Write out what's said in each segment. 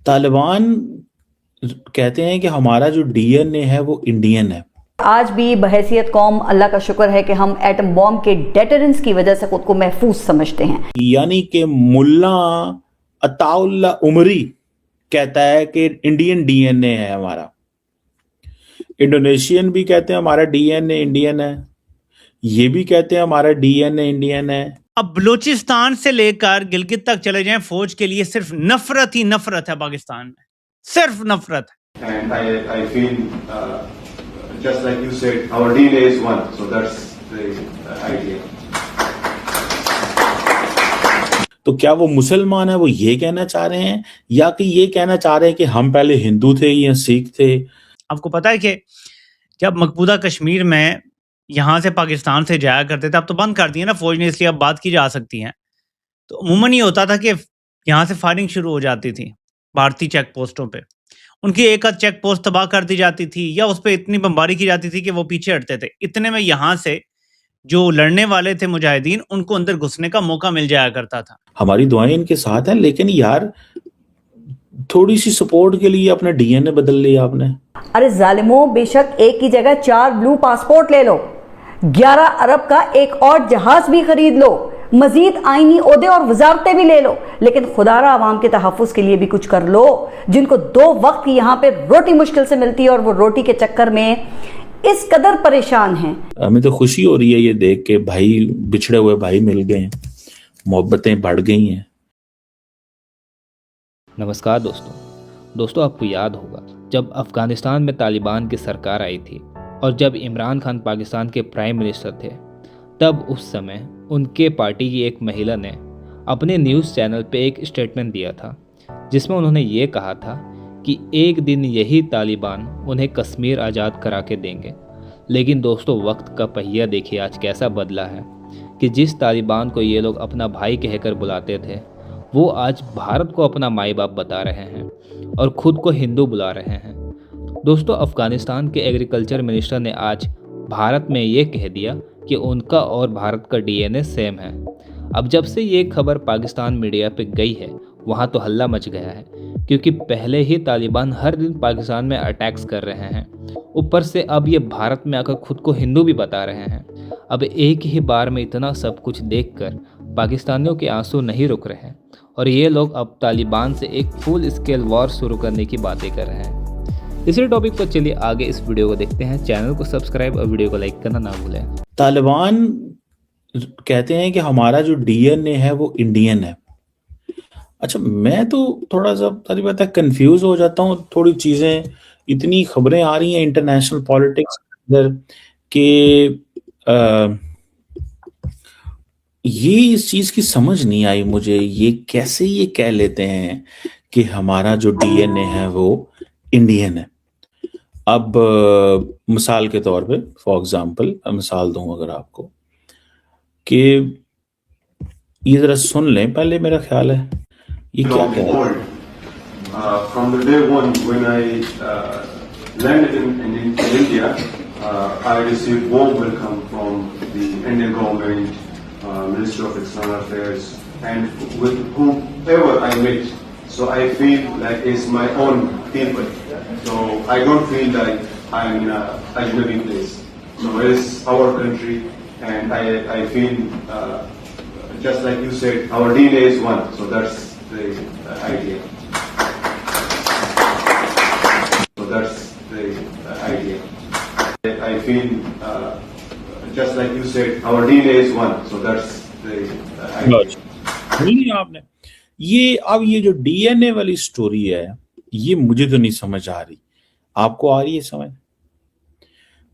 तालिबान कहते हैं कि हमारा जो डीएनए है वो इंडियन है। आज भी बहैसियत कौम अल्लाह का शुक्र है कि हम एटम बॉम्ब के डेटरेंस की वजह से खुद को महफूज समझते हैं। यानी कि मुल्ला अताउल्ला उमरी कहता है कि इंडियन डीएनए है हमारा। इंडोनेशियन भी कहते हैं हमारा डीएनए इंडियन है। ये भी कहते हैं हमारा डीएनए इंडियन है। अब बलूचिस्तान से लेकर गिलगित तक चले जाएं, फौज के लिए सिर्फ नफरत ही नफरत है पाकिस्तान में, सिर्फ नफरत है। And I feel just like you said, our DNA is one, so that's the idea. तो क्या वो मुसलमान है, वो ये कहना चाह रहे हैं या कि ये कहना चाह रहे हैं कि हम पहले हिंदू थे या सिख थे? आपको पता है कि जब मकबूजा कश्मीर में यहाँ से पाकिस्तान से जाया करते थे, अब तो बंद कर दिया ना फौज ने, इसलिए अब बात की जा सकती है। तो अमूमन ये होता था कि यहाँ से फायरिंग शुरू हो जाती थी भारतीय चेक पोस्टों पे, उनकी एक आध चेक पोस्ट तबाह कर दी जाती थी या उस पर इतनी बमबारी की जाती थी कि वो पीछे हटते थे। इतने में यहाँ से जो लड़ने वाले थे मुजाहिदीन, उनको अंदर घुसने का मौका मिल जाया करता था। हमारी दुआएं इनके साथ हैं, लेकिन यार थोड़ी सी सपोर्ट के लिए अपना डीएनए बदल लिया आपने। अरे जालिमों, बेशक एक की जगह 4 ब्लू पासपोर्ट ले लो, 11 अरब का एक और जहाज भी खरीद लो, मजीद आईनी ओहदे और वजारतें भी ले लो, लेकिन खुदारा आवाम के तहफ़्फ़ुज़ के लिए भी कुछ कर लो, जिनको 2 वक्त की यहाँ पे रोटी मुश्किल से मिलती है और वो रोटी के चक्कर में इस कदर परेशान हैं। हमें तो खुशी हो रही है ये देख के, भाई बिछड़े हुए भाई मिल गए हैं, मोहब्बतें बढ़ गई हैं। नमस्कार दोस्तों, आपको याद होगा जब अफ़गानिस्तान में तालिबान की सरकार आई थी और जब इमरान खान पाकिस्तान के प्राइम मिनिस्टर थे, तब उस समय उनके पार्टी की एक महिला ने अपने न्यूज़ चैनल पे एक स्टेटमेंट दिया था, जिसमें उन्होंने ये कहा था कि एक दिन यही तालिबान उन्हें कश्मीर आज़ाद करा के देंगे। लेकिन दोस्तों, वक्त का पहिया देखिए आज कैसा बदला है कि जिस तालिबान को ये लोग अपना भाई कहकर बुलाते थे, वो आज भारत को अपना माई बाप बता रहे हैं और ख़ुद को हिंदू बुला रहे हैं। दोस्तों, अफ़गानिस्तान के एग्रीकल्चर मिनिस्टर ने आज भारत में ये कह दिया कि उनका और भारत का डीएनए सेम है। अब जब से ये खबर पाकिस्तान मीडिया पे गई है, वहाँ तो हल्ला मच गया है, क्योंकि पहले ही तालिबान हर दिन पाकिस्तान में अटैक्स कर रहे हैं, ऊपर से अब ये भारत में आकर खुद को हिंदू भी बता रहे हैं। अब एक ही बार में इतना सब कुछ देखकर पाकिस्तानियों के आंसू नहीं रुक रहे हैं और ये लोग अब तालिबान से एक फुल स्केल वॉर शुरू करने की बातें कर रहे हैं। इसी टॉपिक पर चलिए आगे इस वीडियो को देखते हैं। चैनल को सब्सक्राइब और वीडियो को लाइक करना ना भूलें। तालिबान कहते हैं कि हमारा जो डीएनए है वो इंडियन है। अच्छा, मैं तो थोड़ा सा सारी बात है कंफ्यूज हो जाता हूँ, थोड़ी चीजें, इतनी खबरें आ रही हैं इंटरनेशनल पॉलिटिक्स के अंदर कि ये इस चीज की समझ नहीं आई मुझे, ये कैसे ये कह लेते हैं कि हमारा जो डीएनए है वो इंडियन है। अब मिसाल के तौर पे, फॉर एग्जांपल मिसाल दूं अगर आपको, कि ये जरा सुन लें पहले, मेरा ख्याल है ये क्या कह रहा है। From the day one when I landed in India, I received warm welcome from the Indian government, Ministry of External Affairs, and with whoever I met. So I feel like it's my own people. So I don't feel like I'm in a ajnabi place. So it's our country, and I feel just like you said, our DNA is one. So that's the idea. So that's the idea. I feel just like you said, our DNA is one. So that's the idea. नहीं आपने ये, अब ये जो DNA वाली story है, ये मुझे तो नहीं समझ आ रही। आपको आ रही है समझ?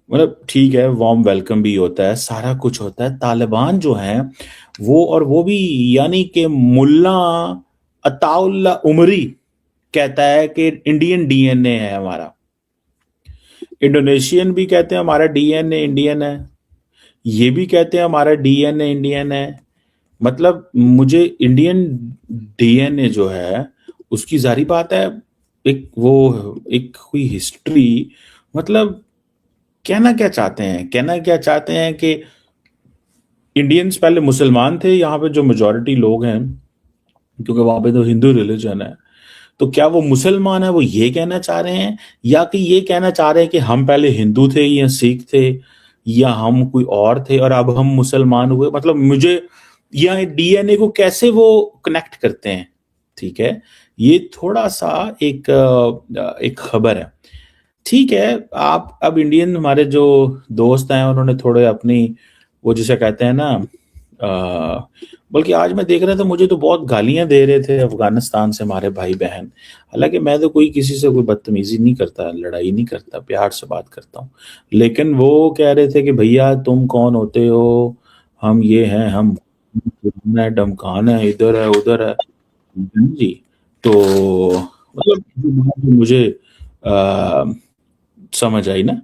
मतलब ठीक है, वार्म वेलकम भी होता है, सारा कुछ होता है। तालिबान जो है वो भी यानी कि मुल्ला अताउल्ला उमरी कहता है कि इंडियन डीएनए है हमारा। इंडोनेशियन भी कहते हैं हमारा डीएनए इंडियन है। ये भी कहते हैं हमारा डीएनए इंडियन है। मतलब मुझे इंडियन डीएनए जो है उसकी जारी बात है, एक कोई हिस्ट्री, मतलब कहना क्या चाहते हैं कि इंडियंस पहले मुसलमान थे, यहाँ पे जो मेजॉरिटी लोग हैं, क्योंकि वहां पे तो हिंदू रिलीजन है, तो क्या वो मुसलमान है, वो ये कहना चाह रहे हैं, या कि ये कहना चाह रहे हैं कि हम पहले हिंदू थे या सिख थे या हम कोई और थे और अब हम मुसलमान हुए? मतलब मुझे या डीएनए को कैसे वो कनेक्ट करते हैं? ठीक है, ये थोड़ा सा एक खबर है। ठीक है, आप अब इंडियन हमारे जो दोस्त हैं उन्होंने थोड़े अपनी वो जिसे कहते हैं ना बल्कि आज मैं देख रहा था, मुझे तो बहुत गालियां दे रहे थे अफगानिस्तान से हमारे भाई बहन। हालांकि मैं तो कोई किसी से कोई बदतमीजी नहीं करता, लड़ाई नहीं करता, प्यार से बात करता हूँ। लेकिन वो कह रहे थे कि भैया तुम कौन होते हो, हम ये हैं, हम है, डमकान है, इधर है, उधर है जी। तो मतलब जो बात मुझे आ, समझ आई ना,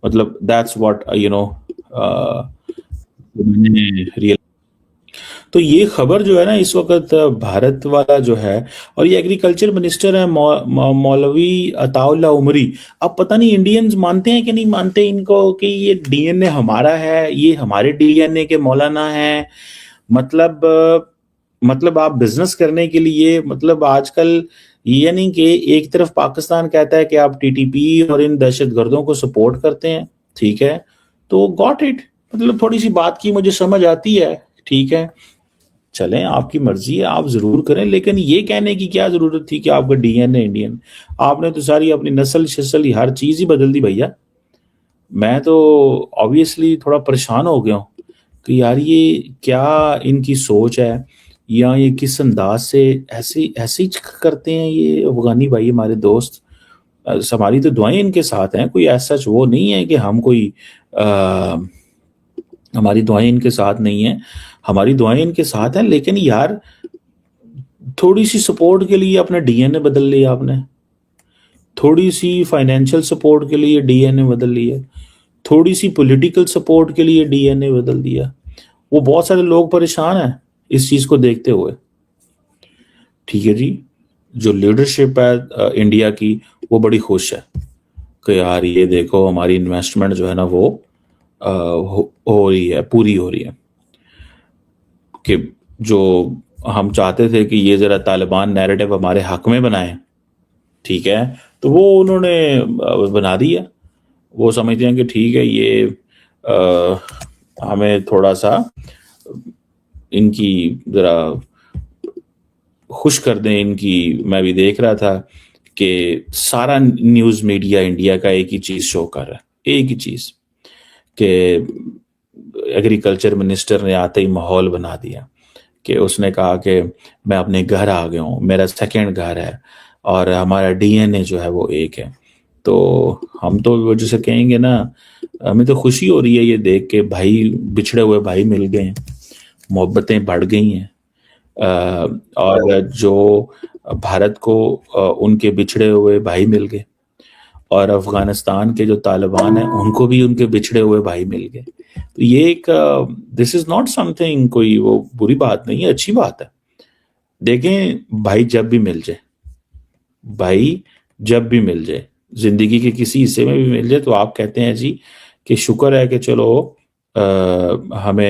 मतलब दैट्स व्हाट मैंने रियल। तो ये खबर जो है ना इस वक्त भारत वाला जो है, और ये एग्रीकल्चर मिनिस्टर है मौलवी अताउल्ला उमरी। अब पता नहीं इंडियंस मानते हैं कि नहीं मानते इनको कि ये डीएनए हमारा है, ये हमारे डीएनए के मौलाना है। मतलब आप बिजनेस करने के लिए, मतलब आजकल ये नहीं कि एक तरफ पाकिस्तान कहता है कि आप टीटीपी और इन दहशतगर्दों को सपोर्ट करते हैं, ठीक है, तो गॉट इट, मतलब थोड़ी सी बात की मुझे समझ आती है, ठीक है, चलें, आपकी मर्जी है, आप जरूर करें, लेकिन ये कहने की क्या जरूरत थी कि आपका डीएनए इंडियन? आपने तो सारी अपनी नस्ल शस्ल हर चीज ही बदल दी भैया। मैं तो ऑब्वियसली थोड़ा परेशान हो गया हूँ कि यार ये क्या इनकी सोच है, या ये किस अंदाज से ऐसे ऐसे ही करते हैं ये अफगानी भाई हमारे दोस्त। हमारी तो दुआएं इनके साथ हैं, कोई ऐसा वो नहीं है कि हम कोई हमारी दुआएं इनके साथ नहीं है, हमारी दुआएं इनके साथ हैं, लेकिन यार थोड़ी सी सपोर्ट के लिए अपना डीएनए बदल लिया आपने, थोड़ी सी फाइनेंशियल सपोर्ट के लिए डीएनए बदल लिया, थोड़ी सी पॉलिटिकल सपोर्ट के लिए डीएनए बदल दिया। वो बहुत सारे लोग परेशान हैं इस चीज को देखते हुए, ठीक है जी। जो लीडरशिप है इंडिया की, वो बड़ी खुश है कि यार ये देखो हमारी इन्वेस्टमेंट जो है ना वो हो रही है, पूरी हो रही है। कि जो हम चाहते थे कि ये जरा तालिबान नैरेटिव हमारे हक में बनाए, ठीक है, तो वो उन्होंने बना दिया। वो समझते हैं कि ठीक है ये हमें थोड़ा सा इनकी जरा खुश कर दें इनकी। मैं भी देख रहा था कि सारा न्यूज़ मीडिया इंडिया का एक ही चीज़ शो कर रहा है, एक ही चीज़, कि एग्रीकल्चर मिनिस्टर ने आते ही माहौल बना दिया कि उसने कहा कि मैं अपने घर आ गया हूँ, मेरा सेकंड घर है और हमारा डीएनए जो है वो एक है। तो हम तो वो जैसे कहेंगे ना, हमें तो खुशी हो रही है ये देख के, भाई बिछड़े हुए भाई मिल गए हैं, मोहब्बतें बढ़ गई हैं। और जो भारत को उनके बिछड़े हुए भाई मिल गए, और अफगानिस्तान के जो तालिबान हैं उनको भी उनके बिछड़े हुए भाई मिल गए। तो ये एक दिस इज नॉट समथिंग, कोई वो बुरी बात नहीं है, अच्छी बात है। देखें भाई जब भी मिल जाए, भाई जब भी मिल जाए, जिंदगी के किसी हिस्से में भी मिल जाए, तो आप कहते हैं जी कि शुक्र है कि चलो हमें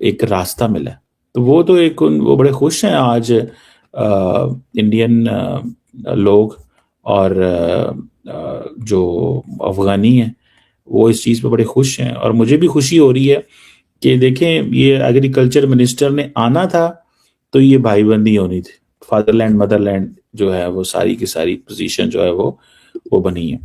एक रास्ता मिला। तो वो तो एक वो बड़े खुश हैं आज इंडियन लोग, और जो अफगानी हैं वो इस चीज़ पे बड़े खुश हैं। और मुझे भी खुशी हो रही है कि देखें ये एग्रीकल्चर मिनिस्टर ने आना था तो ये भाईबंदी होनी थी, फादरलैंड मदरलैंड जो है वो सारी की सारी पोजीशन जो है वो बनी है।